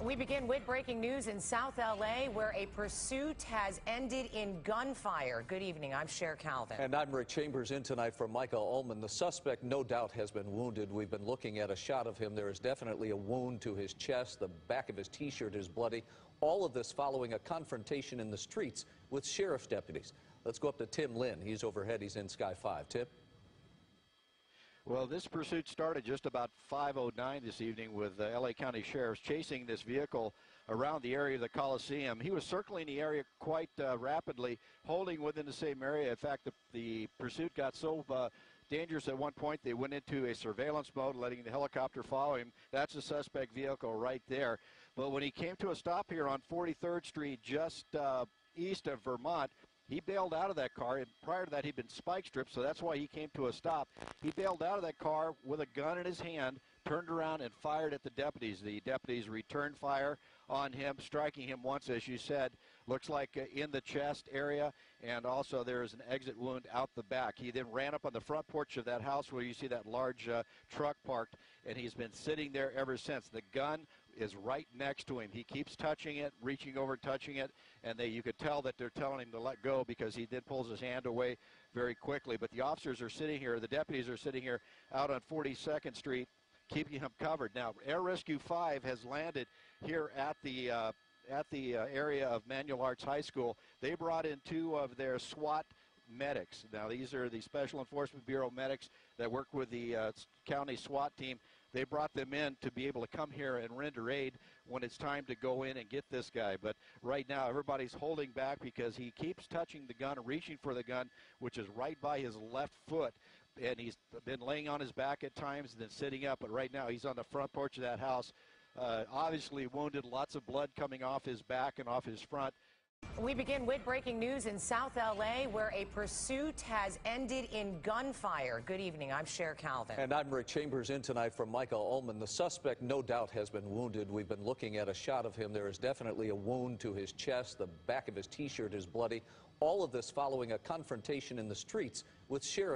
We begin with breaking news in South LA, where a pursuit has ended in gunfire. Good evening, I'm Cher Calvin. And I'm Rick Chambers, in tonight for Micah Ullman. The suspect no doubt has been wounded. We've been looking at a shot of him. There is definitely a wound to his chest. The back of his T-shirt is bloody. All of this following a confrontation in the streets with sheriff's deputies. Let's go up to Tim Lynn. He's overhead. He's in Sky 5. Tim? Well, this pursuit started just about 5:09 this evening with LA County sheriffs chasing this vehicle around the area of the Coliseum. He was circling the area quite rapidly, holding within the same area. In fact, the pursuit got so dangerous at one point they went into a surveillance mode, letting the helicopter follow him. That's a suspect vehicle right there. But when he came to a stop here on 43rd Street, just east of Vermont, he bailed out of that car, and prior to that he'd been spike stripped, so that's why he came to a stop. He bailed out of that car with a gun in his hand, turned around and fired at the deputies. The deputies returned fire on him, striking him once, as you said, looks like in the chest area, and also there is an exit wound out the back. He then ran up on the front porch of that house where you see that large truck parked, and he's been sitting there ever since. The gun is right next to him. He keeps touching it, reaching over, touching it, and you could tell that they're telling him to let go because he did pull his hand away very quickly. But the officers are sitting here, the deputies are sitting here out on 42nd Street, keeping him covered. Now, Air Rescue 5 has landed here at the area of Manual Arts High School. They brought in two of their SWAT medics. Now, these are the Special Enforcement Bureau medics that work with the county SWAT team. They brought them in to be able to come here and render aid when it's time to go in and get this guy. But right now, everybody's holding back because he keeps touching the gun, reaching for the gun, which is right by his left foot. And he's been laying on his back at times and then sitting up. But right now, he's on the front porch of that house, obviously wounded, lots of blood coming off his back and off his front. We begin with breaking news in South LA, where a pursuit has ended in gunfire. Good evening, I'm Cher Calvin. And I'm Rick Chambers, in tonight for Micah Ullman. The suspect no doubt has been wounded. We've been looking at a shot of him. There is definitely a wound to his chest. The back of his T-shirt is bloody. All of this following a confrontation in the streets with sheriff